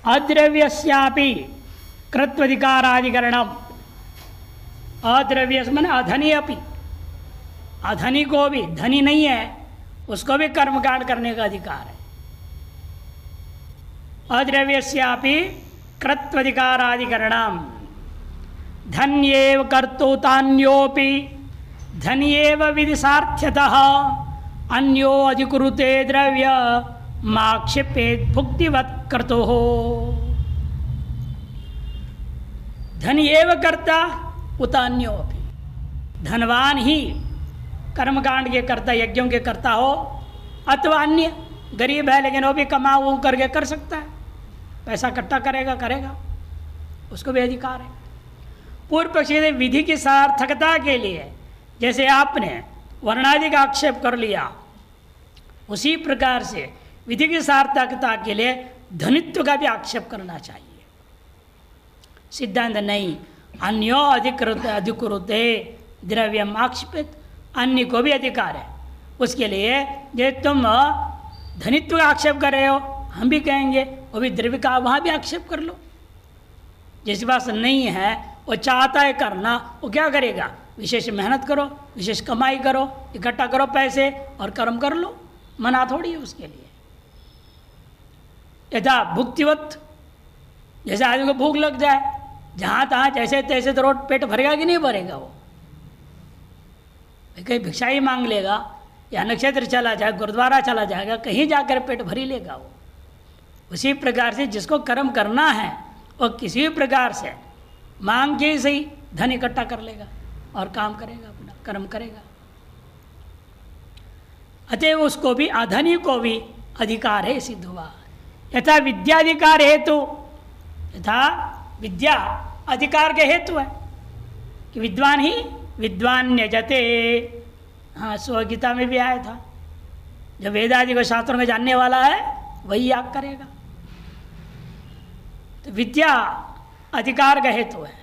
अद्रव्यस्यापि कृत्वधिकाराधिकरणम। अद्रव्य माने अधनी अपि, अधनी को भी, धनी नहीं है उसको भी कर्मकांड करने का अधिकार है। अद्रव्यस्यापि कृत्वधिकाराधिकरणम। धन्येव कर्तुतान्योपि धन्येव विधिसार्थ्यतः अन्यो अधिकुरुते द्रव्य माक्षिपेत भुक्तिवत् कर्तुः। धन्येव कर्ता उतान्योपि, धनवान ही कर्मकांड के कर्ता, यज्ञों के कर्ता हो, अथवा अन्य गरीब है लेकिन वो भी कमा वो करके कर सकता है, पैसा इकट्ठा करेगा, उसको भी अधिकार है। पूर्व पक्षी ने विधि की सार्थकता के लिए जैसे आपने वर्णादि का आक्षेप कर लिया, उसी प्रकार से विधि की सार्थकता के लिए धनित्व का भी आक्षेप करना चाहिए। सिद्धांत नहीं, अन्यो अधिकृते द्रव्यम आक्षेपित, अन्य को भी अधिकार है। उसके लिए जो तुम धनित्व का आक्षेप कर रहे हो, हम भी कहेंगे वो भी द्रव्य का वहाँ भी आक्षेप कर लो। जिस पास नहीं है वो चाहता है करना, वो क्या करेगा? विशेष मेहनत करो, विशेष कमाई करो, इकट्ठा करो पैसे और कर्म कर लो, मना थोड़ी है उसके लिए। यथा भुक्तिवत, जैसे आदमी को भूख लग जाए, जहाँ तहाँ जैसे तैसे तो रोट पेट भरेगा कि नहीं भरेगा? वो कहीं भिक्षा ही मांग लेगा या नक्षत्र चला जाए, गुरुद्वारा चला जाएगा, कहीं जाकर पेट भरी लेगा वो। उसी प्रकार से जिसको कर्म करना है वो किसी भी प्रकार से मांग के ही सही धन इकट्ठा कर लेगा और काम करेगा, अपना कर्म करेगा। अतएव उसको भी, अधनी को भी अधिकार है, सिद्ध हुआ। यथा विद्याधिकार हेतु, यथा विद्या अधिकार के हेतु है कि विद्वान ही विद्वान न्यजते। हाँ, स्वगीता में भी आया था, जब वेदादि को शास्त्रों में जानने वाला है वही याग करेगा। तो विद्या अधिकार का हेतु है,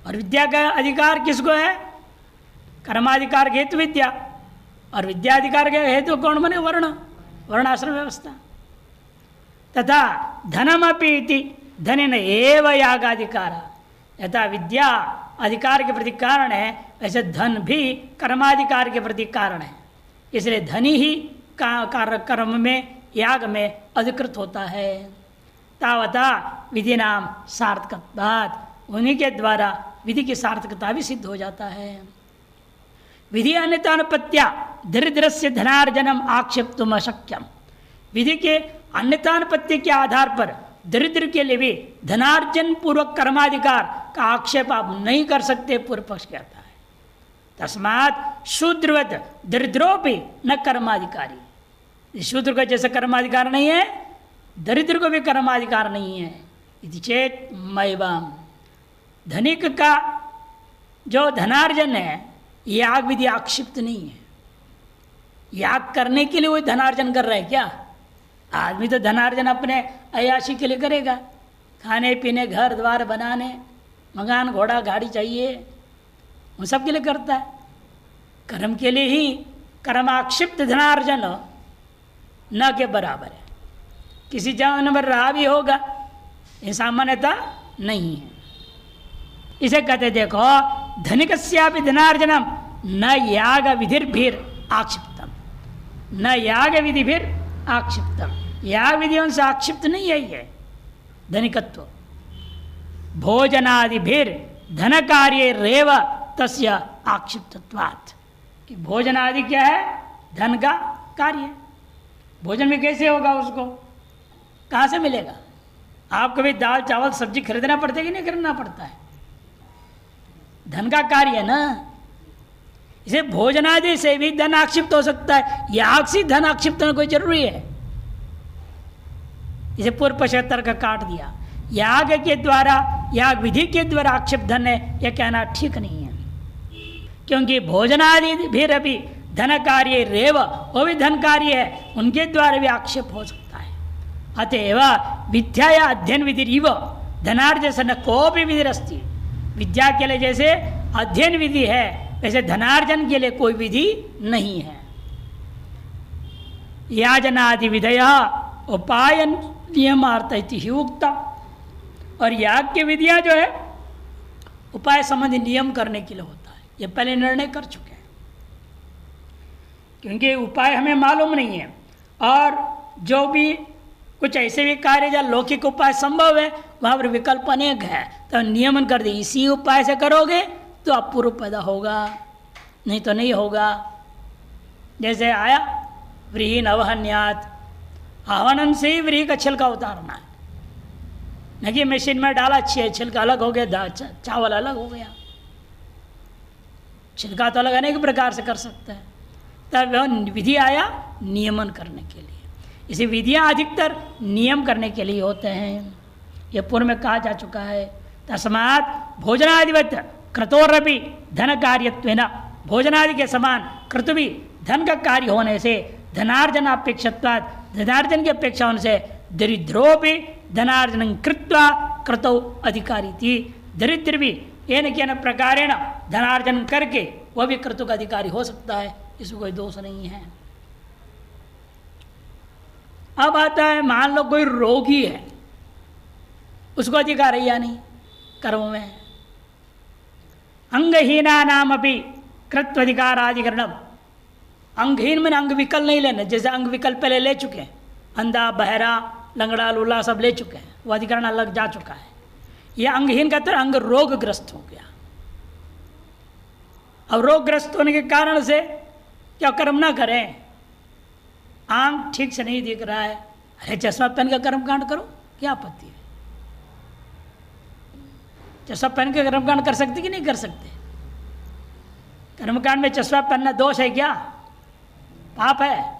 और विद्या का अधिकार किसको है? कर्माधिकार के हेतु विद्या, और विद्याधिकार के हेतु कौन बने? वर्ण, वर्णाश्रम व्यवस्था। तथा धनमपि इति धनेन एव यागाधिकार। यथा विद्या अधिकार के प्रति कारण है, वैसे धन भी कर्माधिकार के प्रति कारण है। इसलिए धनी ही कर्म में, याग में अधिकृत होता है। तावता विधि नाम सार्थकत्वात्, उन्हीं के द्वारा विधि की सार्थकता भी सिद्ध हो जाता है। विधि अन्यतानुपत्या दरिद्रस्य धनार्जनम आक्षेप्तुम अशक्यम। विधि के अन्यतानुपत्ति के आधार पर दरिद्र के लिए भी धनार्जन पूर्वक कर्माधिकार का आक्षेप आप नहीं कर सकते, पूर्व पक्ष कहता है। तस्मात् शूद्रवत दरिद्रोपि न कर्माधिकारी। शूद्र को जैसे कर्माधिकार नहीं है, दरिद्र को भी कर्माधिकार नहीं है। इति चेत मैवम, धनिक का जो धनार्जन है, याग विधि आक्षिप्त नहीं है। याग करने के लिए वो धनार्जन कर रहा है क्या? आदमी तो धनार्जन अपने अयाशी के लिए करेगा, खाने पीने, घर द्वार बनाने, मकान घोड़ा गाड़ी चाहिए, उन सब के लिए करता है। कर्म के लिए ही कर्माक्षिप्त धनार्जन न के बराबर है। किसी जानवर रहा भी होगा, ये सामान्यता नहीं है। इसे कहते देखो, धनिकस्यापि धनार्जनम न याग विधिर्भिर आक्षिप्तम, न याग विधिभिर आक्षिप्तम। याग विधियों से आक्षिप्त नहीं है ये धनिकत्व। भोजनादिभिर धन कार्य रेव तस्य आक्षिप्तत्वात्। कि भोजन आदि क्या है? धन का कार्य। भोजन में कैसे होगा? उसको कहाँ से मिलेगा? आपको भी दाल चावल सब्जी खरीदना पड़ता है कि नहीं खरीदना पड़ता है? धन का कार्य है ना। इसे भोजनादि से भी धन आक्षिप्त हो सकता है, याग से धन आक्षिप्त होना कोई जरूरी है? इसे पूर्व पक्ष तर्क काट दिया। याग के द्वारा, याग विधि के द्वारा आक्षिप्त धन है, यह कहना ठीक नहीं है। क्योंकि भोजनादि भी अभी धन कार्य रेव, वो भी धन कार्य है, उनके द्वारा भी आक्षेप हो सकता है। अतएव विद्या या अध्ययन विधि रिव धनार्जन को भी विधि रस्ती। विद्या के लिए जैसे अध्ययन विधि है, वैसे धनार्जन के लिए कोई विधि नहीं है। याजनादि विधय उपायन नियमार्थ इति ही उक्तम। और याग की विधियां जो है उपाय संबंधी नियम करने के लिए होता है, ये पहले निर्णय कर चुके हैं, क्योंकि उपाय हमें मालूम नहीं है। और जो भी कुछ ऐसे भी कार्य जहाँ लौकिक उपाय संभव है वहाँ पर विकल्प अनेक है, तो नियमन कर दे इसी उपाय से करोगे तो अपूर्व पैदा होगा, नहीं तो नहीं होगा। जैसे आया व्रीहि नवहन्यात, आवानन से ही व्रीहि का छिलका उतारना है, न कि मशीन में डाला छिलका अलग हो गया, चावल अलग हो गया। छिलका तो अलग अनेक प्रकार से कर सकते हैं, तब वह विधि आया नियमन करने के लिए। इसी विधियां अधिकतर नियम करने के लिए होते हैं, यह पूर्व में कहा जा चुका है। तस्मात् भोजनादिवत क्रतोरपि धन कार्यत्वेन, भोजनादि के समान क्रतु भी धन का कार्य होने से धनार्जन अपेक्षत्वात्, धनार्जन की अपेक्षा होने से दरिद्रोपि धनार्जन कृत्वा क्रतौ अधिकारी थी, दरिद्र भी येन केन प्रकारेण धनार्जन करके वह भी क्रतु का अधिकारी हो सकता है, इसमें कोई दोष नहीं है। अब आता है मान लो कोई रोगी है, उसको अधिकार है या नहीं कर्म में। अंगहीना नाम अपनी कृत्वाधिकाराधिकरणम, अंगहीन में अंग विकल नहीं लेना, जैसे अंग विकल पहले ले चुके हैं, अंधा बहरा लंगड़ा लूला सब ले चुके हैं, वो अधिकरण अलग जा चुका है। यह अंगहीन का तरह अंग रोगग्रस्त हो गया। अब रोगग्रस्त होने के कारण से क्या कर्म ना करें, आंख ठीक से नहीं दिख रहा है, अरे चश्मा पहन कर कर्म कांड करो, क्या आपत्ति है? चश्मा पहन के कर्म कांड कर सकते कि नहीं कर सकते? कर्मकांड में चश्मा पहनना दोष है क्या, पाप है?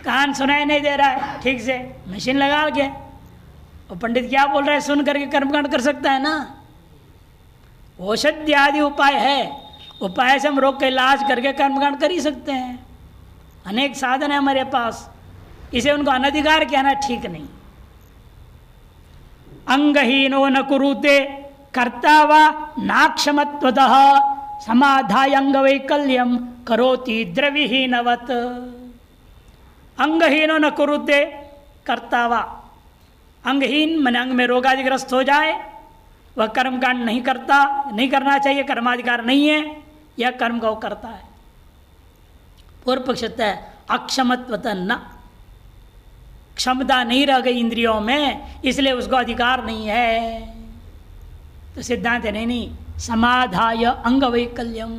कान सुनाई नहीं दे रहा है ठीक से, मशीन लगा के, और पंडित क्या बोल रहा है सुन करके कर्मकांड कर सकता है ना। औषधि आदि उपाय है, उपाय से हम रोग का इलाज करके कर्मकांड कर ही सकते हैं, अनेक साधन है हमारे पास, इसे उनको अनधिकार कहना ठीक नहीं। अंगहीनो न कुरुते कर्ता व नाक्षमत्वतः समाधाय अंगवैकल्यम करोति द्रविहीनवत्। अंगहीनो न कुरुते कर्ता व, अंगहीन मन अंग में रोगादिग्रस्त हो जाए, वह कर्मकांड नहीं करता, नहीं करना चाहिए, कर्माधिकार नहीं है, यह कर्म का वो करता है। पूर्व पक्ष है अक्षमत्वतः न, क्षमता नहीं रह गई इंद्रियों में, इसलिए उसको अधिकार नहीं है। तो सिद्धांत है नहीं, समाधाय अंग वैकल्यम,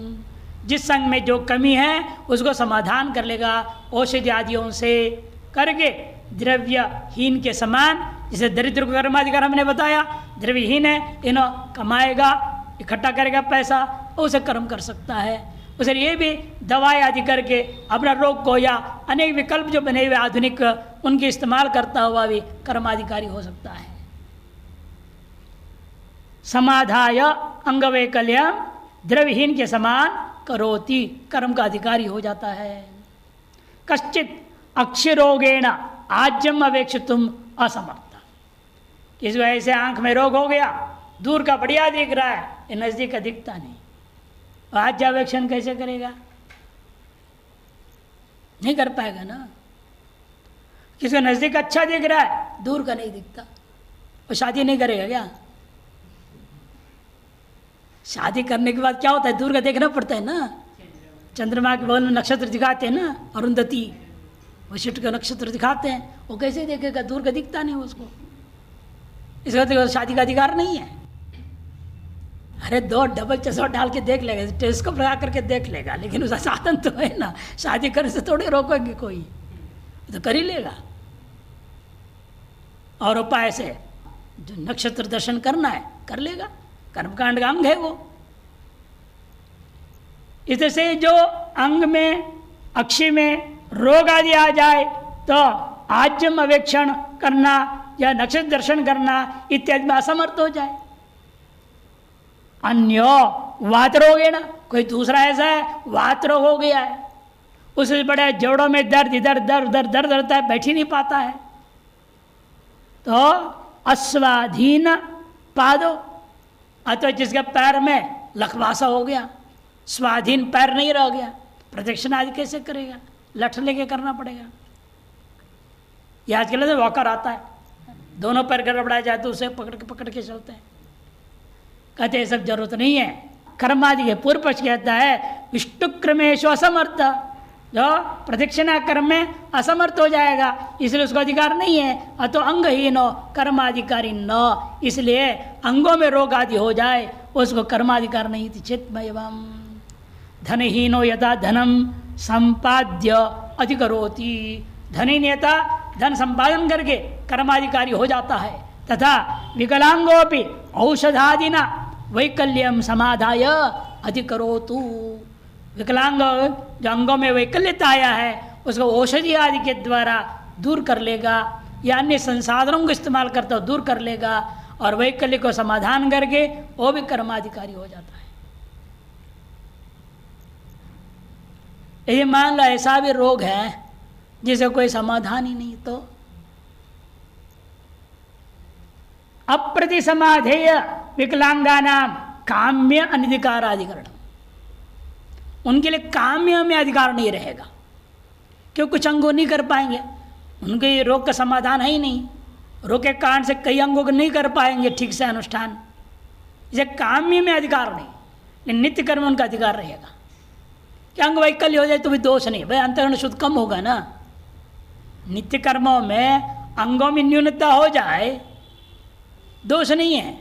जिस अंग में जो कमी है उसको समाधान कर लेगा औषधि आदियों से करके, द्रव्यहीन के समान। जिसे दरिद्र को कर्माधिकार हमने बताया, द्रव्यहीन है, इन्हों कमाएगा, इकट्ठा करेगा पैसा, उसे कर्म कर सकता है। उसे ये भी दवाई आदि करके अपना रोग को या अनेक विकल्प जो बने हुए आधुनिक उनके इस्तेमाल करता हुआ भी कर्माधिकारी हो सकता है। समाधाय अंगवैकल्यम, द्रव्यहीन के समान करोति, कर्म का अधिकारी हो जाता है। कश्चित अक्षरोगेण आज्यम अवेक्षितुम असमर्थ, किस वजह से आंख में रोग हो गया, दूर का बढ़िया दिख रहा है, ये नजदीक का दिखता नहीं, आज्यावेक्षण कैसे करेगा? नहीं कर पाएगा ना। किसका नजदीक अच्छा दिख रहा है, दूर का नहीं दिखता, वो शादी नहीं करेगा क्या? शादी करने के बाद क्या होता है, दूर का देखना पड़ता है ना। चंद्रमा के बगल में नक्षत्र दिखाते हैं ना, अरुंधति वशिष्ठ का नक्षत्र दिखाते हैं, वो कैसे देखेगा, दूर का दिखता नहीं उसको, इसका तो शादी का अधिकार नहीं है। अरे दो डबल चश्मा डाल के देख लेगा, टेलीस्कोप लगा करके देख लेगा, लेकिन उसका साधन तो है ना, शादी करने से थोड़ी रोकेंगे कोई, तो कर ही लेगा। और उपाय से जो नक्षत्र दर्शन करना है कर लेगा, कर्मकांड का अंग है वो। इससे जो अंग में अक्षी में रोग आदि आ जाए तो आज्यम अवेक्षण करना या नक्षत्र दर्शन करना इत्यादि में असमर्थ हो जाए। अन्यो वात रोग है ना, कोई दूसरा ऐसा है वात रोग हो गया है, उससे बड़े जोड़ों में दर्द, इधर दर्द रहता है, बैठ ही नहीं पाता है, तो अस्वाधीन पादो, अथवा जिसके पैर में लखवासा हो गया, स्वाधीन पैर नहीं रह गया, प्रदक्षिण आदि कैसे करेगा, लठ लेके करना पड़ेगा। यह आजकल से वॉकर आता है, दोनों पैर गड़बड़ा जाए तो उसे पकड़ के चलते हैं। कहते हैं सब जरूरत नहीं है। कर्मादि के पूर्व पक्ष कहता है विष्णु क्रमेशु असमर्थ, जो प्रदक्षिणा कर्म में असमर्थ हो जाएगा इसलिए उसको अधिकार नहीं है। अतो अंगहीन कर्माधिकारी न, इसलिए अंगों में रोग आदि हो जाए उसको कर्माधिकार नहीं थी। चित्मयम धनहीनो यथा धनम संपाद्य अधिकरोति, धनहीन यथा धन संपादन करके कर्माधिकारी हो जाता है। तथा विकलांगोपि औषधादिना वैकल्यम समाधाय अधिकरोतु, विकलांग जो अंगों में वैकल्यता आया है उसको औषधि आदि के द्वारा दूर कर लेगा या अन्य संसाधनों को इस्तेमाल करता दूर कर लेगा और वैकल्य को समाधान करके वो भी कर्माधिकारी हो जाता है। यदि मान लो ऐसा भी रोग है जिसे कोई समाधान ही नहीं, तो अप्रति समाधेय विकलांगा नाम काम्य अनधिकाराधिकरण, उनके लिए काम्य में अधिकार नहीं रहेगा क्यों कुछ अंगों नहीं कर पाएंगे, उनके रोग का समाधान है ही नहीं। रोग के कारण से कई अंगों को नहीं कर पाएंगे ठीक से अनुष्ठान, इसे काम्य में अधिकार नहीं, लेकिन नित्य कर्म उनका अधिकार रहेगा। क्या अंग वैकल्य हो जाए तो भी दोष नहीं, भाई अंतःकरण शुद्ध कम होगा ना। नित्य कर्मों में अंगों में न्यूनता हो जाए दोष नहीं है,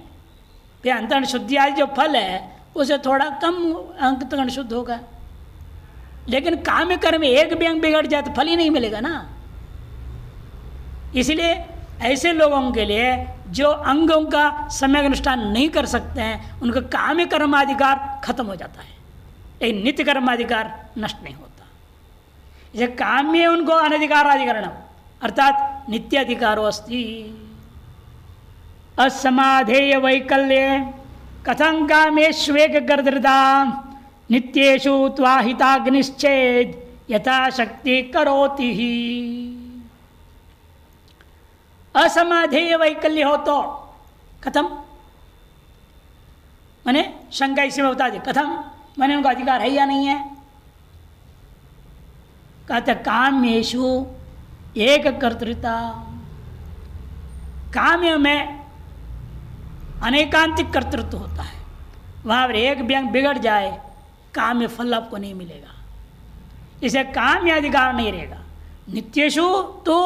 फिर अंतःकरण शुद्धि आदि जो फल है उसे थोड़ा कम अंतःकरण शुद्ध होगा। लेकिन काम्य कर्म में एक भी अंग बिगड़ जाए तो फल ही नहीं मिलेगा ना। इसलिए ऐसे लोगों के लिए जो अंगों का सम्यक अनुष्ठान नहीं कर सकते हैं उनका काम्य कर्माधिकार खत्म हो जाता है, एक नित्य कर्माधिकार नष्ट नहीं होता। इसे काम्य उनको अनधिकाराधिकरण अर्थात नित्य अधिकारो अस्ति। असमाधेय वैकल्ये कथं कामेष्वेक गर्दृता नित्येषु त्वाहिताग्निश्चेद यथाशक्ति करोति ही। असमाधेय वैकल्य हो तो कथम, माने शंका इसी में बता दी, कथम माने उनका अधिकार है या नहीं है। कहते काम्येषु एक कर्तृता, काम्य में अनेकांतिक कर्तृत्व होता है, वहां पर एक व्यंग बिगड़ जाए काम्य फल आपको नहीं मिलेगा, इसे काम्य अधिकार नहीं रहेगा। नित्येषु तो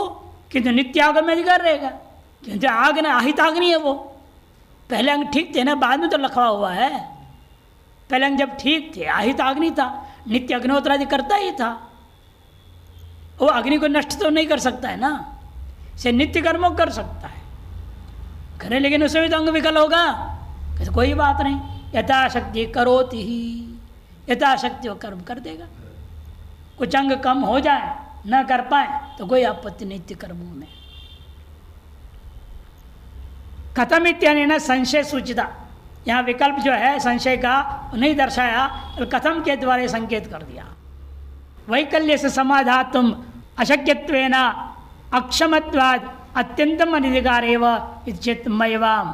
किंतु नित्याग में अधिकार रहेगा, किंतु आग ना आहिताग्नि है, वो पहले अंग ठीक थे ना, बाद में तो लखवा हुआ है। पहले अंग जब ठीक थे आहिताग्नि था, नित्य अग्निहोत्र आदि करता ही था, वो अग्नि को नष्ट तो नहीं कर सकता है ना, इसे नित्य कर्मों कर सकता है करे, लेकिन उसमें तो अंग विकल होगा, तो कोई बात नहीं, यथाशक्ति करोति ही, यथाशक्ति वो कर्म कर देगा। कुछ अंग कम हो जाए न कर पाए तो कोई आपत्ति नित्य कर्मों में। कथम इत्यादि न संशय सूचिता, यहाँ विकल्प जो है संशय का नहीं दर्शाया, तो कथम के द्वारा संकेत कर दिया। वैकल्य से समाधातुम अशक्यत्वेन अक्षमत्वाद अत्यंतम अनधिकार एवं चित्तमयवाम।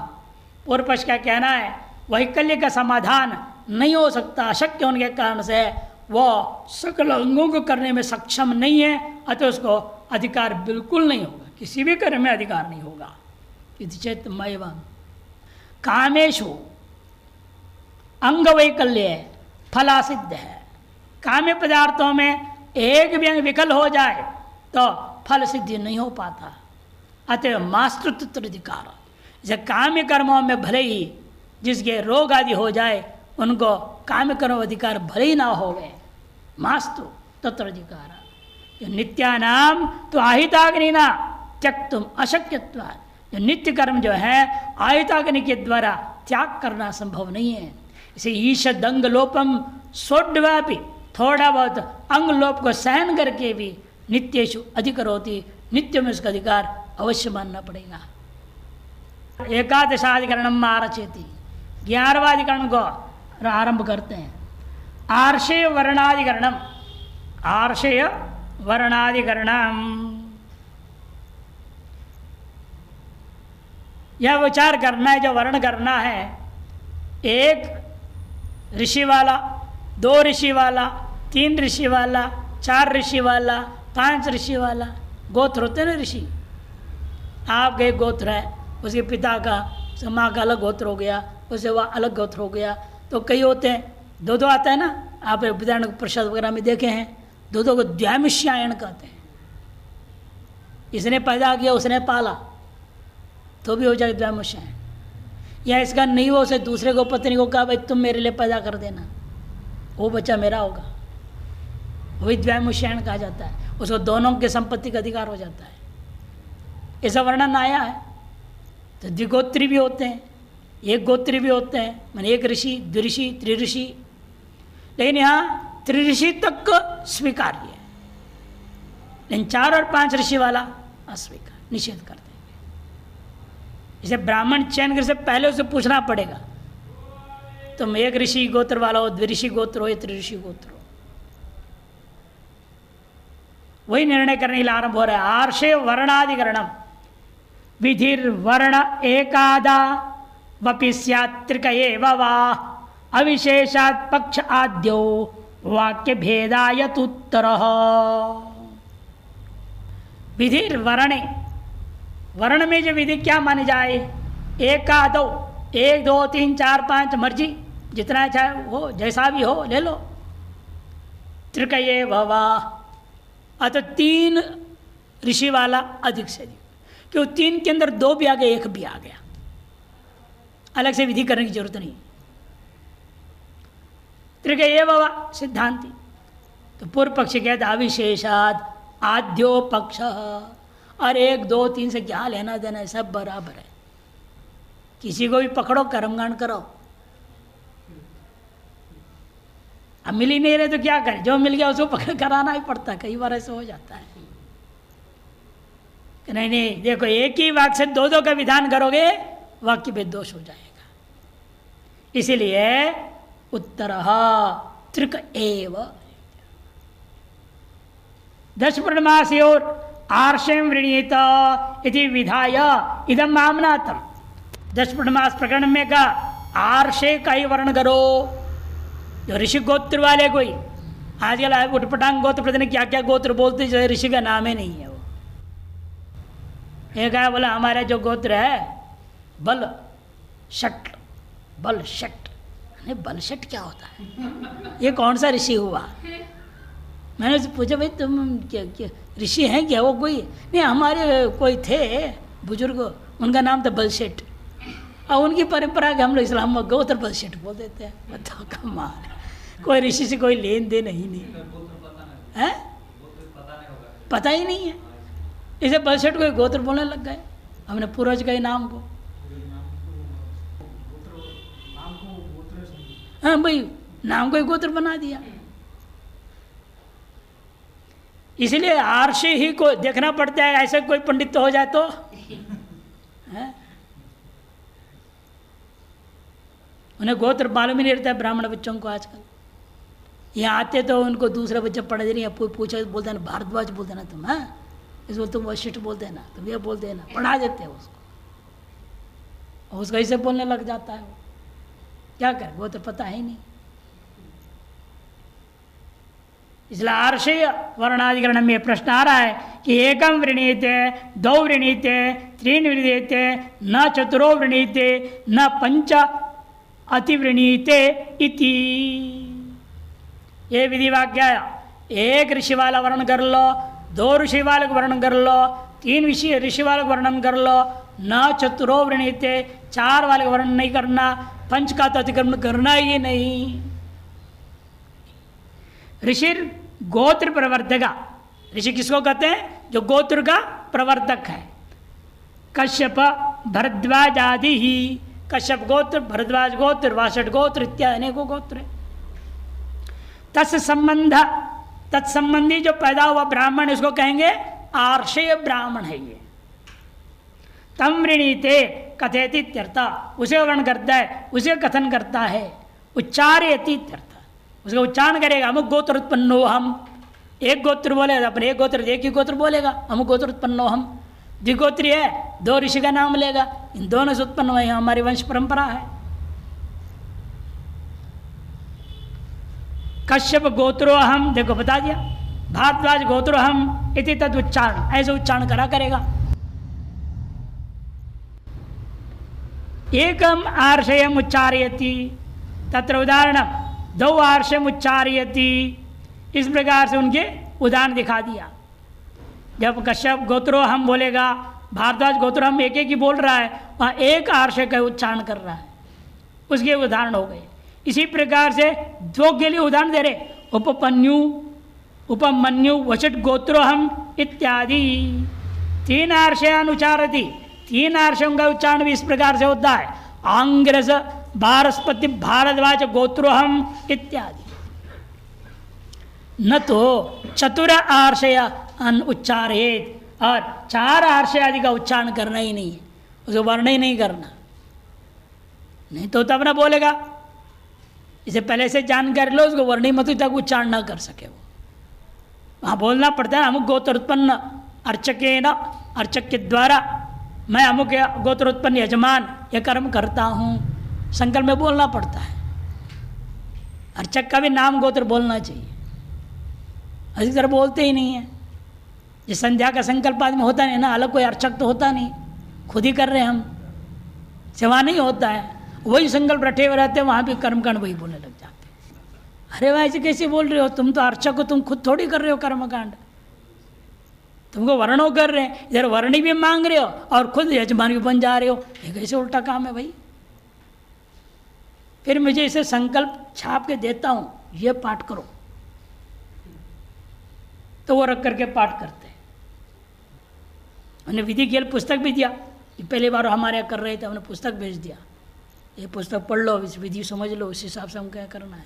पूर्व पक्ष का कहना है वैकल्य का समाधान नहीं हो सकता, अशक्य होने के कारण से वो सकल अंगों को करने में सक्षम नहीं है, अतः उसको अधिकार बिल्कुल नहीं होगा, किसी भी कर्म में अधिकार नहीं होगा। चित्तमयवाम कामेषु अंग वैकल्य फलासिद्ध है, काम्य पदार्थों में एक भी अंग विकल हो जाए तो फल सिद्धि नहीं हो पाता, अतः मास्तृत्व अधिकार। जैसे काम्य कर्मों में भले ही जिसके रोग आदि हो जाए उनको काम्य कर्म अधिकार भले ही ना हो गए, मास्तु तत्र अधिकार। नित्यानाम तो आहिताग्नि ना त्यक्तुम अशक्यत्व, जो नित्य कर्म जो है आहिताग्नि के द्वारा त्याग करना संभव नहीं है। इसे ईशद अंग लोपम सोड्वापि, थोड़ा बहुत अंग लोप को सहन करके भी नित्येषु अधिकरोति, नित्य में उसका अधिकार अवश्य मानना पड़ेगा। एकादशाधिकरणम आरचेति, 11वां अधिकरण को आरंभ करते हैं। आर्षेय वर्णाधिकरणम, आर्षेय वर्णाधिकरणम, यह विचार करना है, जो वर्ण करना है, एक ऋषि वाला, 2 ऋषि वाला, 3 ऋषि वाला, 4 ऋषि वाला, 5 ऋषि वाला, गोत्र होते ना ऋषि, आपका एक गोत्र है, उसके पिता का माँ का अलग गोत्र हो गया, उससे वह अलग गोत्र हो गया, तो कई होते हैं, दो दो आता है ना, आप विधान परिषद वगैरह में देखे हैं, दो दो को द्वैमुष्यायन कहते हैं। इसने पैदा किया उसने पाला तो भी हो जाए द्वैमुष्यायन, या इसका नहीं हो उसे दूसरे को पत्नी को कहा भाई तुम मेरे लिए पैदा कर देना, वो बच्चा मेरा होगा, वही द्वैमुष्यायन कहा जाता है। उसको दोनों के संपत्ति का अधिकार हो जाता है। ऐसा वर्णन आया है। तो द्विगोत्री भी होते हैं, एक गोत्री भी होते हैं, मैंने एक ऋषि, द्विऋषि, त्रिऋषि, लेकिन यहाँ त्रिऋषि तक स्वीकार्य है, लेकिन 4 और 5 ऋषि वाला अस्वीकार, निषेध कर देंगे। इसे ब्राह्मण चयन करने से पहले उसे पूछना पड़ेगा, तुम एक ऋषि गोत्र वाला हो, द्विऋषि गोत्र हो या त्रिऋषि गोत्र हो। वही निर्णय करने के लिए आरंभ हो रहा है। आर्षे वर्णाधिकरणम विधिर वर्ण एकादा वपि स्यात्रिक एव वा अविशेषात् पक्ष आद्यो वाक्य भेदाय उत्तरः। विधिर वर्णे, वर्ण में जो विधि क्या मानी जाए, एकादो, 1 2 3 4 5 मर्जी, जितना चाहे हो, जैसा भी हो ले लो। त्रिक एव वा, अतः 3 ऋषि वाला अधिक से अधिक, क्यों 3 के अंदर 2 भी आ गए, 1 भी आ गया, अलग से विधि करने की जरूरत नहीं। त्रिक एव वा सिद्धांति, तो पूर्व पक्ष कहते अविशेषाद आद्यो पक्ष, और 1 2 3 से क्या लेना देना है, सब बराबर है। किसी को भी पकड़ो, कर्मकांड करो। अब मिल ही नहीं रहे तो क्या करें, जो मिल गया उसको पकड़ कराना ही पड़ता है, कई बार ऐसा हो जाता है। नहीं नहीं, देखो एक ही वाक्य से 2 2 का विधान करोगे वाक्य में दोष हो जाएगा। इसीलिए उत्तर त्रिक एव। 10 प्रणमास्योर आर्षेम वृणीत इति विधाय इदम आमनातम। 10 प्रणमास प्रकरण में का आर्षे का ही वर्ण करो। जो ऋषि गोत्र वाले कोई आजकल उठपटांग गोत्र पता नहीं क्या क्या गोत्र बोलते, जो ऋषि का नाम ही नहीं है। वो एक है बोला हमारा जो गोत्र है बल शट, बल शट, नहीं बल शट क्या होता है, ये कौन सा ऋषि हुआ। मैंने उससे पूछा भाई तुम क्या ऋषि हैं क्या, वो कोई नहीं, हमारे कोई थे बुजुर्ग, उनका नाम था बलशेट, और उनकी परंपरा के हम लोग इस्लाम में गोत्र बलशेट बोल देते हैं। बताओ कमाल, कोई ऋषि से कोई लेन देन ही नहीं है, पता ही नहीं है। इसे बलशेट को गोत्र बोलने लग गए, हमने पूर्वज का ही नाम को, हाँ भाई नाम को ही गोत्र बना दिया। इसलिए आर्षे ही को देखना पड़ता है, ऐसे कोई पंडित तो हो जाए तो है? उन्हें गोत्र मालूम ही नहीं रहता है ब्राह्मण बच्चों को। आजकल यहाँ आते तो उनको दूसरे बच्चे पढ़े दे रही है, पूछे बोलते हैं भारद्वाज बोलते ना तुम, हाँ इसको तुम वशिष्ठ बोलते हैं ना, तुम ये बोलते हैं ना, पढ़ा देते हैं उसको, और उसको ऐसे बोलने लग जाता है। वो क्या करे, गोत्र पता है ही नहीं। इसलिए आर्षेय वर्णाधिकरण में प्रश्न आ रहा है कि एकम वृणीते, 2 वृणीते, 3 वृणीते, न 4 वृणीते, न 5 अतिवृणीते इति। ये विधि वाक्य है, 1 ऋषि वाला वर्णन कर लो, 2 ऋषि वाले को वर्णन कर लो, 3 ऋषि वाले को वर्णन कर लो, न 4 वृणीते, 4 वाले को वर्णन नहीं करना, 5 का तो अतिक्रमण करना ही नहीं। ऋषि गोत्र प्रवर्तक, ऋषि किसको कहते हैं, जो गोत्र का प्रवर्तक है। कश्यप भरद्वाज आदि ही, कश्यप गोत्र, भरद्वाज गोत्र, वासठ गोत्र इत्यादि अनेकों गोत्र। तत्संबंधी जो पैदा हुआ ब्राह्मण, इसको कहेंगे आर्षेय ब्राह्मण है ये। तम वृणीते कथयति इत्यर्थ, उसे वर्ण करता है, उसे कथन करता है, उच्चारयति इत्यर्थ, उसका उच्चारण करेगा। अमुक गोत्र उत्पन्नो हम, एक गोत्र बोलेगा, अपने एक गोत्र एक ही गोत्र बोलेगा, अमुक गोत्र उत्पन्नो हम। द्विगोत्री है, 2 ऋषि का नाम लेगा, इन दोनों से उत्पन्न हुए, हमारी वंश परंपरा है। कश्यप गोत्रो हम, देखो बता दिया, भारद्वाज गोत्रो हम इति तद उच्चारण, ऐसे उच्चारण करा करेगा। एकम आर्षयम उच्चारयति, तत्र उदाहरणम दो आर्षयम उच्चारयति, इस प्रकार से उनके उदाहरण दिखा दिया। जब कश्यप गोत्रोहम बोलेगा, भारद्वाज गोत्रोहम एक एक ही बोल रहा है, वहाँ एक आर्षय का उच्चारण कर रहा है, उसके उदाहरण हो गए। इसी प्रकार से दो के लिए उदाहरण दे रहे, उपपन्यु, उपमन्यु, वचट गोत्रोहम इत्यादि। तीन आर्षयान उच्चारति, तीन आर्षयों का उच्चारण भी इस प्रकार से होता है, आंग्रस, भारस्पति, भारद्वाज गोत्रोहम इत्यादि। न तो चतुर आर्षय उच्चारेत, और चार आर्षय आदि का उच्चारण करना ही नहीं है, उसको वर्ण ही नहीं करना, नहीं तो तब ना बोलेगा। इसे पहले से जानकारी लो, उसको वर्णी मत तक उच्चारण ना कर सके वो, वहाँ बोलना पड़ता है अमुक गोत्र उत्पन्न अर्चकेन, अर्चक के द्वारा मैं अमुक गोत्र उत्पन्न यजमान यह कर्म करता हूँ, संकल्प में बोलना पड़ता है। अर्चक का भी नाम गोत्र बोलना चाहिए, अधिकतर बोलते ही नहीं है। ये संध्या का संकल्प आदमी होता नहीं ना, अलग कोई अर्चक तो होता नहीं, खुद ही कर रहे हैं हम, सेवा नहीं होता है, वही संकल्प रटे हुए रहते हैं, वहाँ भी कर्मकांड वही बोलने लग जाते। अरे भाई ऐसे कैसे बोल रहे हो, तुम तो अर्चक हो, तुम खुद थोड़ी कर रहे हो कर्मकांड, तुमको वर्णो कर रहे हैं, इधर वर्णी भी मांग रहे हो और खुद यजमान भी बन जा रहे हो, ये कैसे उल्टा काम है भाई। फिर मुझे इसे संकल्प छाप के देता हूँ, ये पाठ करो, तो वो रख करके पाठ करते हैं। हमने विधि के लिए पुस्तक भी दिया, पहली बार हमारे यहाँ कर रहे थे, हमने पुस्तक भेज दिया, ये पुस्तक पढ़ लो, इस विधि समझ लो, उस हिसाब से हम क्या करना है।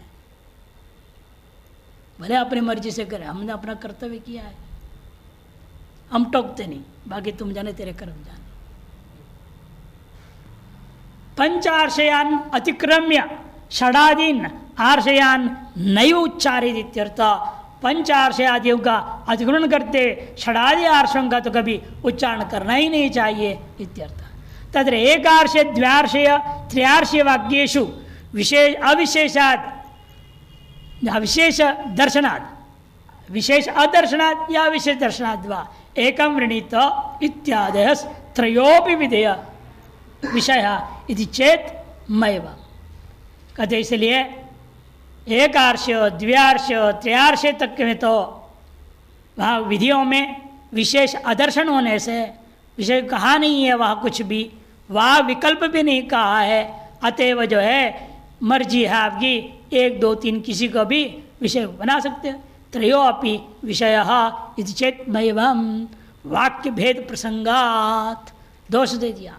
भले अपनी मर्जी से करें, हमने अपना कर्तव्य किया है, हम टोकते नहीं, बाकी तुम जाने तेरे कर्म जाने। पंच आर्षयान अतिक्रम्य षडादीन आर्षयान नैव उच्चारित इत्यर्थ। पंच आर्षय आदियों का अतिक्रमण करते षडादि आर्षयों का तो कभी उच्चारण करना ही नहीं चाहिए इत्यर्थ। तत्र एकार्षय द्व्यार्षय त्र्यार्षय वाक्येषु विशेष अविशेषात् विशेष दर्शनात्, विशेष अदर्शनात् या विशेष दर्शनात् वा एकम वृणीत इत्यादय त्रयोपि विधेय विषय इति चेत मैव। कहते इसलिए एक आर्ष द्व्यार्ष त्र्यार्ष तक में तो वहाँ विधियों में विशेष अदर्शन होने से विषय कहा नहीं है, वहाँ कुछ भी वहाँ विकल्प भी नहीं कहा है, अतएव जो है मर्जी है आपकी, एक दो तीन किसी को भी विषय बना सकते हैं। त्रयोपि विषय इति चेत मैवम, वाक्य भेद प्रसंगात दोष दे दिया।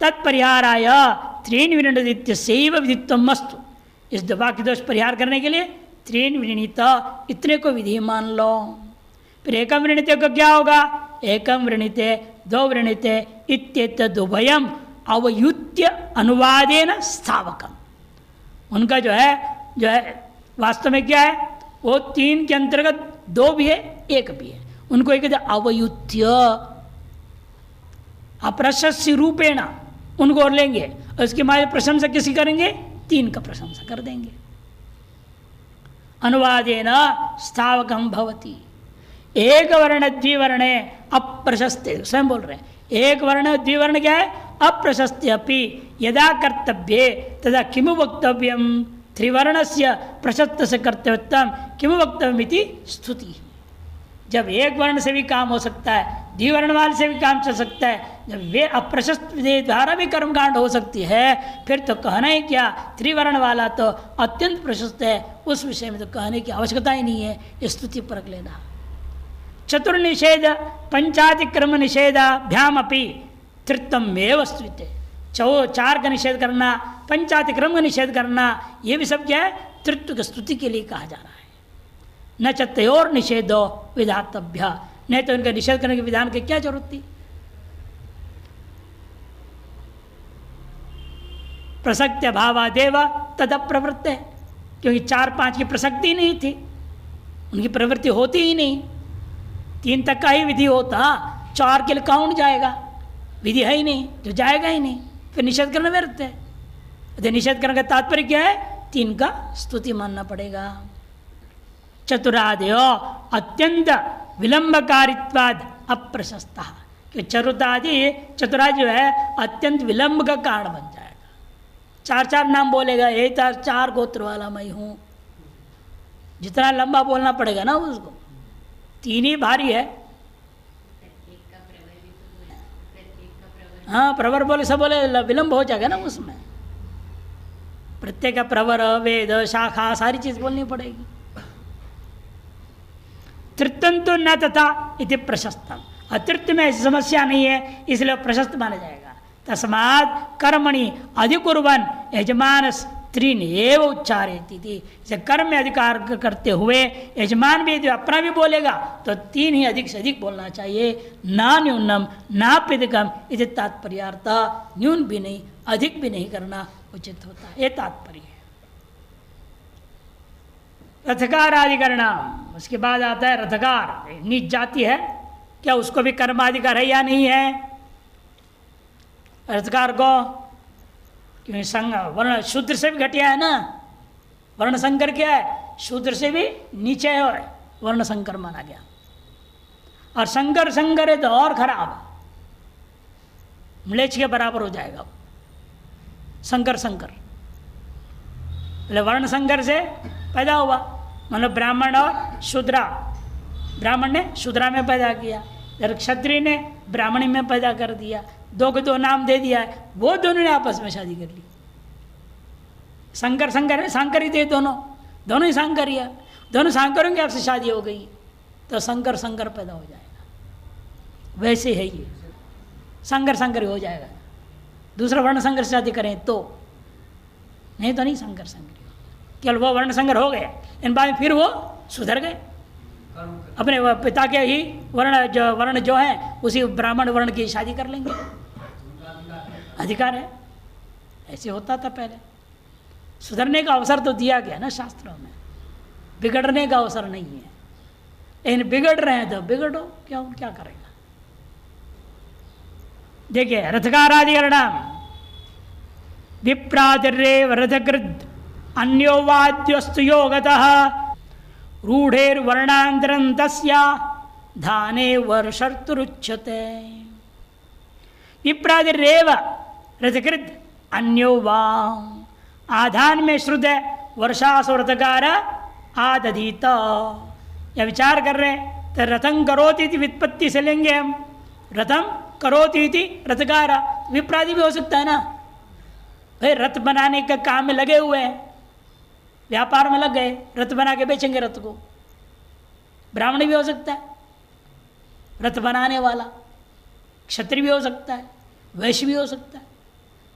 तत्परिहाराय त्रीन विनिदित्य सैव विदित्वम अस्तु, इस वाक्य दोष परिहार करने के लिए त्रीन विनित इतने को विधि मान लो। फिर एकम वृणित को क्या होगा, एकम वृणित दो वृणित इत्येतदुभयम अवयुत्य अनुवादेन स्थावकम। उनका जो है वास्तव में क्या है, वो तीन के अंतर्गत दो भी है एक भी है, उनको एक अवयुत्य अप्रशस्य रूपेण उनको और लेंगे, और उसके बाद प्रशंसा किसी करेंगे, तीन का प्रशंसा कर देंगे। अनुवादेन स्थावकम भवति। एक वर्ण द्विवर्णे अप्रशस्ते, स्वयं बोल रहे हैं, एक वर्ण द्विवर्ण क्या है, अप्रशस्ते अपि यदा कर्तव्ये तदा किमु वक्तव्यम, त्रिवर्णस्य प्रशस्त से कर्तव्यत्तम किमु वक्तव्यमिति स्तुति। जब एक वर्ण से भी काम हो सकता है, द्विवर्ण वाले से भी काम चल सकता है, जब वे अप्रशस्त द्वारा भी कर्मकांड हो सकती है, फिर तो कहना ही क्या, त्रिवर्ण वाला तो अत्यंत प्रशस्त है, उस विषय में तो कहने की आवश्यकता ही नहीं है, स्तुति परख लेना। चतुर्निषेध पंचातिक्रम निषेधाभ्याम अपि तृत्वम एव स्तुते। चार का निषेध करना, पंचातिक्रम का निषेध करना, ये भी सब क्या है, तृत्व की स्तुति के लिए कहा जा रहा है। न चतयोर निषेधो विधातव्य, नहीं तो इनका निषेध करने के विधान की क्या जरूरत थी। प्रसक्ति अभावादेव तद प्रवृत्त है, क्योंकि चार पांच की प्रसक्ति नहीं थी, उनकी प्रवृत्ति होती ही नहीं। तीन तक का ही विधि होता, चार के लिए काउंट जाएगा, विधि है ही नहीं जो जाएगा ही नहीं, फिर निषेध करना व्यर्थ है। तो निषेध करने का तात्पर्य क्या है, तीन का स्तुति मानना पड़ेगा। चतुरादयो अत्यंत विलंबकारित्वाद अप्रशस्ता, कि चतुर्थादि चतुरादि जो है अत्यंत विलंब का कारण बन जाएगा। चार चार नाम बोलेगा, यही चार गोत्र वाला मैं हूँ, जितना लंबा बोलना पड़ेगा ना उसको, तीन ही भारी है। हाँ, प्रवर बोले सब बोले विलंब हो जाएगा ना उसमें। प्रत्येक प्रवर, वेद, शाखा सारी चीज बोलनी पड़ेगी। तृतीय तो न तथा इति प्रशस्तम, अतृप्त में ऐसी समस्या नहीं है, इसलिए प्रशस्त माना जाएगा। तस्मात् कर्मणि अधिकुर्वन् यजमान स्त्रीन एव उच्चारेति थी। इसे कर्म में अधिकार करते हुए यजमान भी यदि अपना भी बोलेगा तो तीन ही अधिक से अधिक बोलना चाहिए, ना न्यूनम नाप्यधिकम। इसे तात्पर्यार्थ, न्यून भी नहीं अधिक भी नहीं करना उचित होता है, ये तात्पर्य है। रथकार अधिकरणम, उसके बाद आता है रथकार। नीच जाति है, क्या उसको भी कर्माधिकार है या नहीं है? रथकार को क्योंकि संग वर्ण शूद्र से भी घटिया है ना, वर्ण संकर क्या है, शूद्र से भी नीचे है, वर्ण संकर माना गया। और संकर संकर है तो और खराब, म्लेच्छ के बराबर हो जाएगा संकर संकर। पहले वर्ण संकर से पैदा हुआ, मतलब ब्राह्मण और शूद्रा, ब्राह्मण ने शूद्रा में पैदा किया, फिर क्षत्रिय ने ब्राह्मणी में पैदा कर दिया, दो को दो नाम दे दिया है, वो दोनों ने आपस में शादी कर ली। संकर संकर है, सांकर ही थे दोनों ही सांकर ही है, दोनों सांकरों की आपसे शादी हो गई तो संकर संकर पैदा हो जाएगा। वैसे है ये, संकर संकर ही हो जाएगा। दूसरा वर्ण संकर से शादी करें तो नहीं, तो नहीं संकर संकर, केवल वो वर्ण संकर हो गए, इन बाद में फिर वो सुधर गए, अपने पिता के ही वर्ण जो है उसी ब्राह्मण वर्ण की शादी कर लेंगे, अधिकार है। ऐसे होता था पहले। सुधरने का अवसर तो दिया गया ना शास्त्रों में, बिगड़ने का अवसर नहीं है। लेकिन बिगड़ रहे हैं तो बिगड़ो, क्या करेगा। देखिए रथकाराधिकरणम विप्रातिरेव रथकृत अन्योवाद्यस्तु योगतः रूढ़ेर वर्णांतरं तस्या धाने वर्षर्तुरुच्यते। विप्रातिरेव रथकृत अन्यो वा, आधान में श्रुत है वर्षासु रथकार आदधीत। या विचार कर रहे हैं तो रथं करोति इति व्युत्पत्ति से लेंगे हम, रथं करोति इति रथकार, विप्रादि भी हो सकता है ना भाई, रथ बनाने का काम में लगे हुए हैं, व्यापार में लग गए, रथ बना के बेचेंगे रथ को। ब्राह्मण भी हो सकता है रथ बनाने वाला, क्षत्रिय भी हो सकता है, वैश्य भी हो सकता है।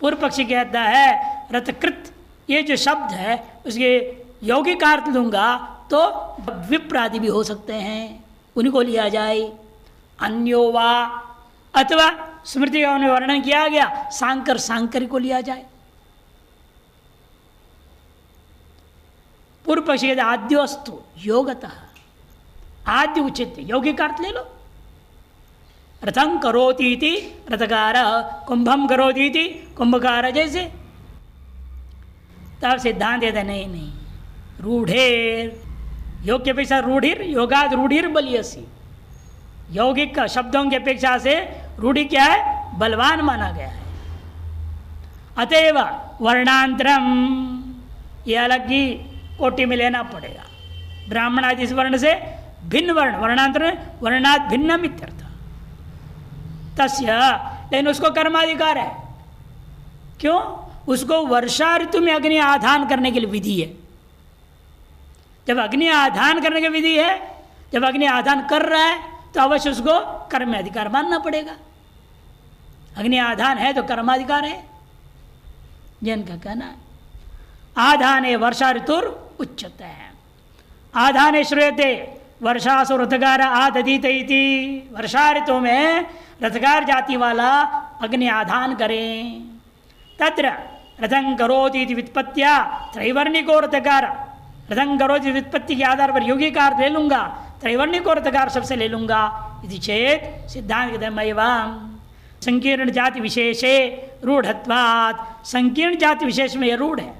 पूर्व पक्षी कहता है रथकृत, ये जो शब्द है उसके यौगिक अर्थ लूंगा तो विप्रादि भी हो सकते हैं, उन्हीं को लिया जाए। अन्यो वा, अथवा स्मृति में वर्णन किया गया सांकर, सांकर को लिया जाए। पूर्व पक्षी कहते आद्योस्तु योगतः, आद्य उचित यौगिक अर्थ ले लो। रथं करोति इति रथकार, कुंभम करोति इति कुंभकार, जैसे तब सिद्धांत देते नहीं, रूढ़ेर, योग की अपेक्षा रूढ़िर, योगाद रूढ़िर बलियसी, यौगिक शब्दों की अपेक्षा से रूढ़ि क्या है, बलवान माना गया है। अतएव वर्णांतरम, ये अलग ही कोटि में लेना पड़ेगा। ब्राह्मण आदि इस वर्ण से भिन्न वर्ण, वर्णांतर वर्णात् भिन्नम इत्यर्थ। तस्य, लेकिन उसको कर्माधिकार है। क्यों? उसको वर्षा ऋतु में अग्नि आधान करने के लिए विधि है। जब अग्नि आधान करने की विधि है, जब अग्नि आधान कर रहा है तो अवश्य उसको कर्म अधिकार मानना पड़ेगा। अग्नि आधान है तो कर्माधिकार है, जिनका कहना है। आधाने वर्षा ऋतुर उच्चते हैं, आधाने श्रूयते वर्षासु रथकार आदधीत इति। वर्षा ऋतु में रथकार जाति वाला अग्नि आधान करें। तत्र रथं करोति इति व्युत्पत्त्या त्रैवर्णिको रथकार, रथं करोति व्युत्पत्ति के आधार पर योगी का अर्थ ले लूंगा, त्रैवर्णिको रथकार सबसे ले लूंगा। यदि चेत सिद्धांत कहते हैं संकीर्ण जाति विशेषे रूढ़त्वात्, संकीर्ण जाति विशेष में यह रूढ़ है।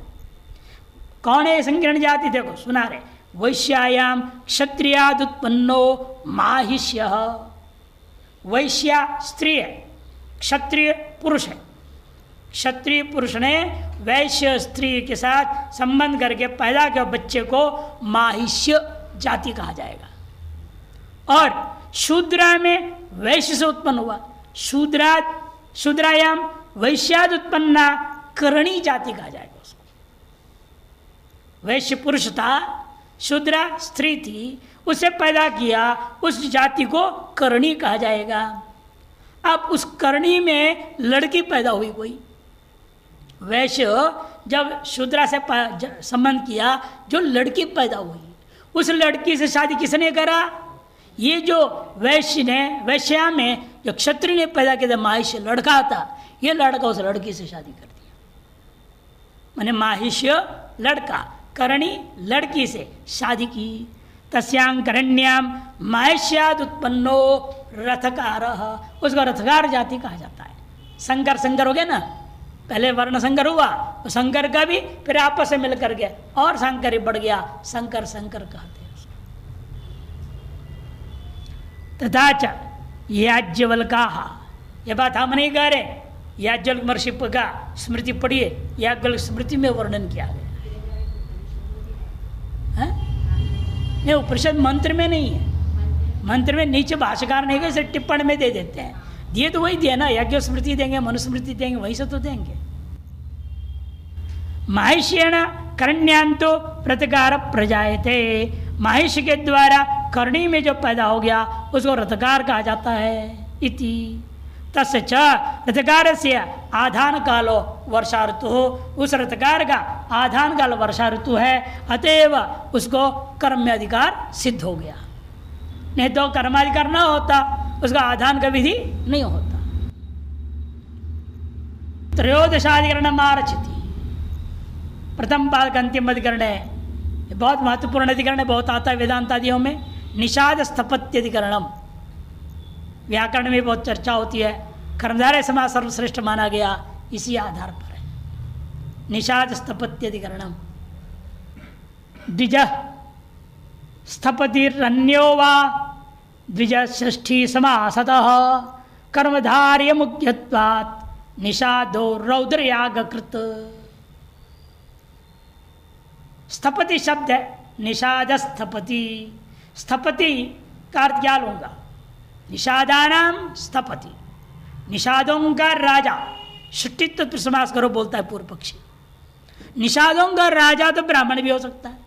कौन है संकीर्ण जाति? देखो सुना रहे, वैश्यायाम क्षत्रियाद उत्पन्नो माहिष्य, वैश्या स्त्री है, क्षत्रिय पुरुष है। क्षत्रिय पुरुष ने वैश्य स्त्री के साथ संबंध करके पैदा किया बच्चे को माहिष्य जाति कहा जाएगा। और शूद्रा में वैश्य से उत्पन्न हुआ, शूद्रायाम वैश्याद उत्पन्ना करणी जाति कहा जाएगा उसको। वैश्य पुरुष था, शूद्रा स्त्री थी, उसे पैदा किया, उस जाति को करणी कहा जाएगा। अब उस करणी में लड़की पैदा हुई कोई, वैश्य जब शूद्रा से संबंध किया, जो लड़की पैदा हुई, उस लड़की से शादी किसने करा? ये जो वैश्य ने, वैश्या में जो क्षत्रिय ने पैदा किया था माहिष्य लड़का था, ये लड़का उस लड़की से शादी कर दिया। मैंने माहिष्य लड़का, करणी लड़की से शादी की। तस्यां करण्याम माहिष्याद उत्पन्नो रथकार, उसको रथकार जाति कहा जाता है। संकर संकर हो गया ना, पहले वर्ण संकर हुआ तो संकर का भी फिर आपस में मिलकर गया और संकर ही बढ़ गया, संकर संकर कहते हैं। तथा च याज्ञवल्का, ये बात हम नहीं कह रहे, याज्ञवल्क महर्षि का स्मृति पढ़िए, याज्ञवल्क स्मृति में वर्णन किया गया है। नहीं, उपनिषद मंत्र में नहीं है, मंत्र में नीचे भाष्यकार नहीं गए, टिप्पण में दे देते हैं। दिए तो वही दिए ना, याज्ञ स्मृति देंगे, मनुस्मृति देंगे, वही से तो देंगे। माहिष्येण करण्यान्तो रथकार प्रजायते, माहिष्य के द्वारा करणी में जो पैदा हो गया उसको रथकार कहा जाता है। इति तस्य च रथकार से आधान कालो वर्षा ऋतु, उस रथकार का आधान काल वर्षा ऋतु है, अतएव उसको कर्म में अधिकार सिद्ध हो गया। नहीं तो कर्माधिकार न होता, उसका आधान का विधि नहीं होता। त्रयोदशाधिकरण मारचिति, प्रथम पाद का अंतिम अधिकरण है, बहुत महत्वपूर्ण अधिकरण है, बहुत आता है वेदांत आदियों में। निषाद स्थपत्य अधिकरणम, व्याकरण में बहुत चर्चा होती है, कर्मधारय समास सर्वश्रेष्ठ माना गया इसी आधार पर है। निषाद स्थपत्य अधिकरणम। द्विज स्थपतिरन्यो वा द्विज षष्ठी समासतः कर्मधार्य मुख्यत्वात् निषादो रौद्रयागकृत। स्थपति शब्द है, निषाद स्थपति, स्थपति का अर्थ क्या लूंगा? निषादानाम स्थपति, निषादों का राजा, षष्ठीत्व समास करो बोलता है पूर्व पक्षी। निषादों का राजा तो ब्राह्मण भी हो सकता है,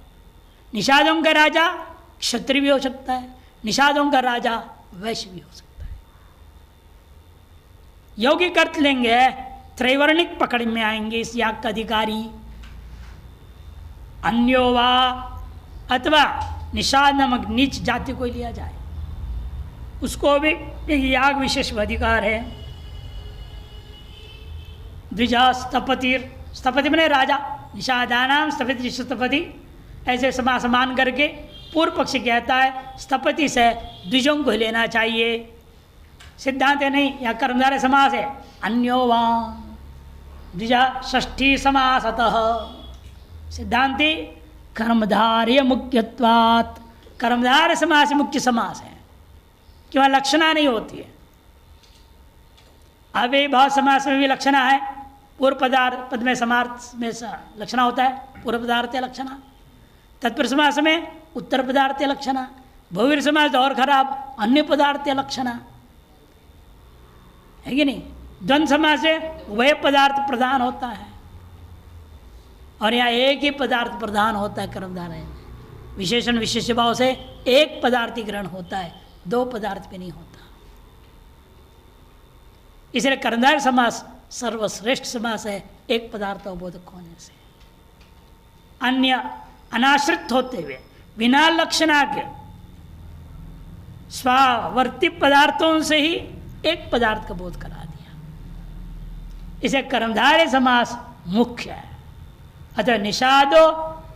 निषादों का राजा क्षत्रिय भी हो सकता है, निषादों का राजा वैश्य भी हो सकता है। यौगिक अर्थ लेंगे, त्रैवर्णिक पकड़ में आएंगे इस याग का अधिकारी। अन्यो वा, अथवा निषाद नामक नीच जाति को लिया जाए, उसको भी याग विशेष अधिकार है। द्विजा स्थपतिर, स्थपति बने राजा, निषादानाम स्थपति स्थपति, ऐसे समास मान करके पूर्व पक्ष कहता है स्थपति से द्विजों को लेना चाहिए। सिद्धांत है नहीं, या कर्मधारय समास है। अन्यो वा द्विजा षष्ठी समासतः, सिद्धांति कर्मधार्य मुख्यत्वात्, कर्मधारय समास मुख्य समास है, क्यों लक्षणा नहीं होती है। अव्ययभाव समास में भी लक्षणा है, पूर्व पदार्थ पद में समार्थ में लक्षणा होता है, पूर्व पदार्थ लक्षणा। तत्पुरुष समास में उत्तर पदार्थ लक्षणा, बहुवीर समास और खराब अन्य पदार्थ लक्षणा है कि नहीं। द्वंद्व समास से वह पदार्थ प्रधान होता है, और यहाँ एक ही पदार्थ प्रधान होता है कर्मधारय में। विशेषण विशेष भाव से एक पदार्थी ग्रहण होता है, दो पदार्थ पे नहीं होता। इसलिए कर्मधारय समास सर्वश्रेष्ठ समास है, एक पदार्थ बोधक होने से। अन्य अनाश्रित होते हुए बिना लक्षणा के स्वावर्ती पदार्थों से ही एक पदार्थ का बोध करा दिया, इसे कर्मधारय समास मुख्य है। अतः निषादो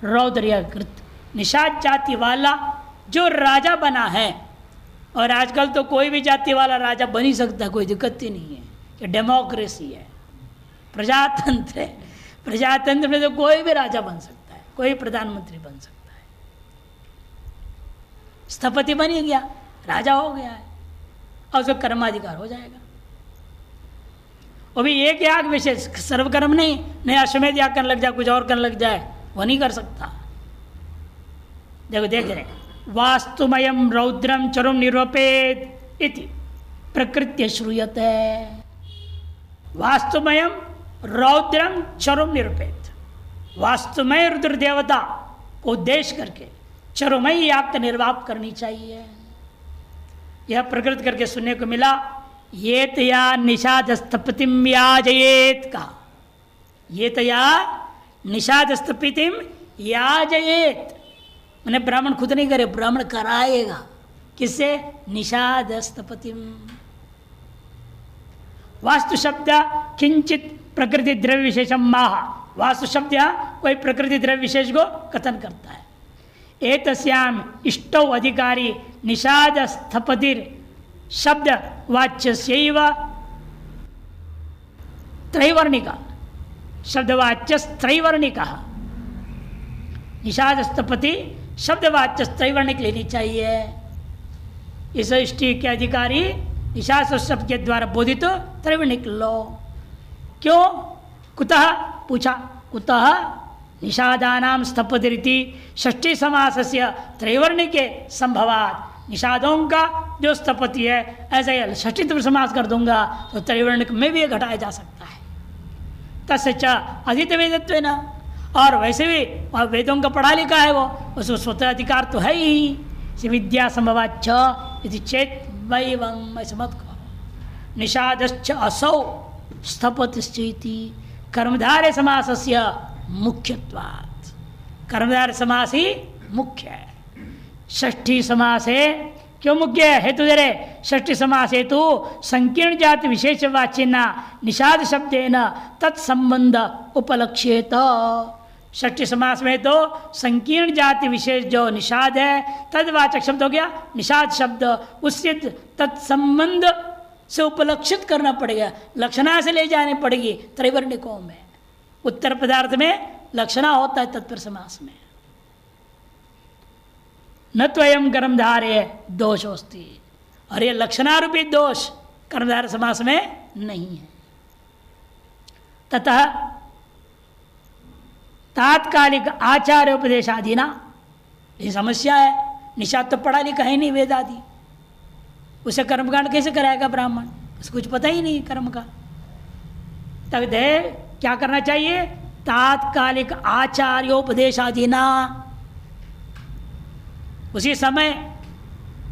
रौद्रयाकृत, निषाद जाति वाला जो राजा बना है, और आजकल तो कोई भी जाति वाला राजा बन ही सकता है, कोई दिक्कत ही नहीं है, कि डेमोक्रेसी है, प्रजातंत्र है। प्रजातंत्र में तो कोई भी राजा बन सकता है, कोई प्रधानमंत्री बन सकता है। स्थपति बन ही गया, राजा हो गया है। और उसको कर्माधिकार हो जाएगा। वो भी एक याग विशेष, सर्वकर्म नहीं अश्वमेध याग करने लग जाए, कुछ और करने लग जाए, वो नहीं कर सकता। देखो देख रहे, वास्तुमयम रौद्रम चरुम निरूपेत इति प्रकृत्य श्रूयते। वास्तुमयम रौद्रम चरुम निरूपेत, वास्तुमय रुद्र देवता को उद्देश्य करके चरुमय याग का निर्वाह करनी चाहिए। यह प्रकृत करके सुनने को मिला। ये तया निषादस्तपतिम याजयेत का, ये तया निषादस्तपतिम याजयेत, मैंने ब्राह्मण खुद नहीं करे, ब्राह्मण कराएगा। किससे? निषादस्तपतिम। वास्तु शब्द किंचित प्रकृति द्रव्य विशेषम माह, वास्तु शब्द यहाँ कोई प्रकृति द्रव्य विशेष को कथन करता है। एतस्याम इष्टौ अधिकारी निषाद स्थपतिर शब्द वाच्यस्यैव त्रैवर्णिका, शब्दवाच्य त्रैवर्णिका, निषाद स्थपति शब्दवाच्य त्रैवर्णिक लेनी चाहिए। इस इष्टि के अधिकारी निषाद शब्द के द्वारा बोधित तो त्रैवर्णिक लो। क्यों? कुतः पूछा, कुतः निषादानां स्थपतिरिति षष्ठी समासस्य त्रैवर्णिके संभवात्, निषादों का जो स्थपति है ऐसा ही षष्ठी समास कर दूंगा तो त्रैवर्णिक में भी घटाया जा सकता है। तस्य च अधित वेदत्वेन, और वैसे भी वेदों का पढ़ा लिखा है वो, उसको स्वतः अधिकार तो है ही। विद्या संभवाच्च यदि चेत वैवं, ऐसे मत कहो। निषादश्च असौ स्थपतिश्चेति कर्मधारय समासस्य मुख्यत्वात्, कर्मधारय समास ही मुख्य है। षष्ठी समास है, क्यों मुख्य है? हेतु दे रहे, षष्ठी समास हेतु संकीर्ण जाति विशेष वाच्यना निषाद शब्देन तत्संबंध उपलक्ष्येत। षष्ठी समास में तो संकीर्ण जाति विशेष जो निषाद है तदवाचक शब्द हो गया निषाद शब्द, उससे तत्संबंध से उपलक्षित करना पड़ेगा, लक्षणा से ले जानी पड़ेगी त्रैवर्णिकों में। उत्तर पदार्थ में लक्षणा होता है तत्पर समास में। न त्वयं कर्मधारय दोषोस्ति, और ये लक्षणारूपी दोष कर्मधारय समास में नहीं है। ततः तात्कालिक आचार्य उपदेशादि ना, ये समस्या है। निषाद तो पढ़ा लिखा है नहीं वेद आदि, उसे कर्मकांड कैसे कराएगा ब्राह्मण? उसको कुछ पता ही नहीं कर्म का। तब दे क्या करना चाहिए? तात्कालिक आचार्योपदेशादि ना, उसी समय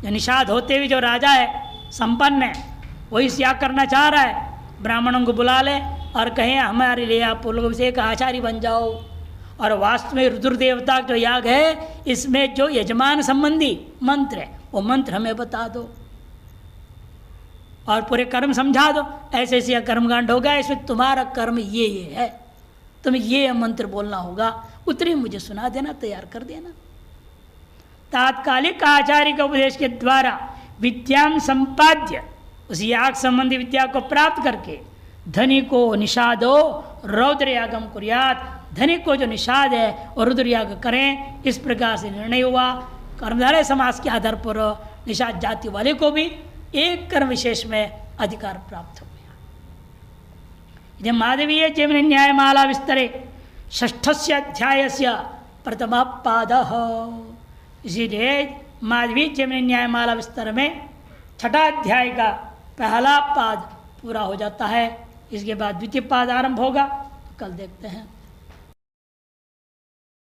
जो निषाद होते हुए जो राजा है संपन्न है, वही याग करना चाह रहा है, ब्राह्मणों को बुला ले और कहें हमारे लिए आप लोग से एक आचार्य बन जाओ। और वास्तव में रुद्र देवता जो याग है इसमें जो यजमान संबंधी मंत्र है वो मंत्र हमें बता दो और पूरे कर्म समझा दो। ऐसे ऐसे कर्मकांड होगा, इसमें तुम्हारा कर्म ये है, तुम्हें ये मंत्र बोलना होगा, उतनी मुझे सुना देना, तैयार कर देना। तात्कालिक आचार्य के उपदेश के द्वारा विद्यां संपाद्य, उस याग संबंधी विद्या को प्राप्त करके धनी को निषादो रौद्र यागम कुर्यात, धनिक को जो निषाद है और रुद्र याग करें। इस प्रकार से निर्णय हुआ। कर्मधारय समास के आधार पर निषाद जाति वाले को भी एक कर्म विशेष में अधिकार प्राप्त हो गया। यदि माधवीय जैमिनी न्यायमाला विस्तरे षष्ठस्य अध्यायस्य प्रथम पाद, इसीलिए माधवीय जैमिनी न्यायमाला विस्तार में छठा अध्याय का पहला पाद पूरा हो जाता है। इसके बाद द्वितीय पाद आरंभ होगा, तो कल देखते हैं।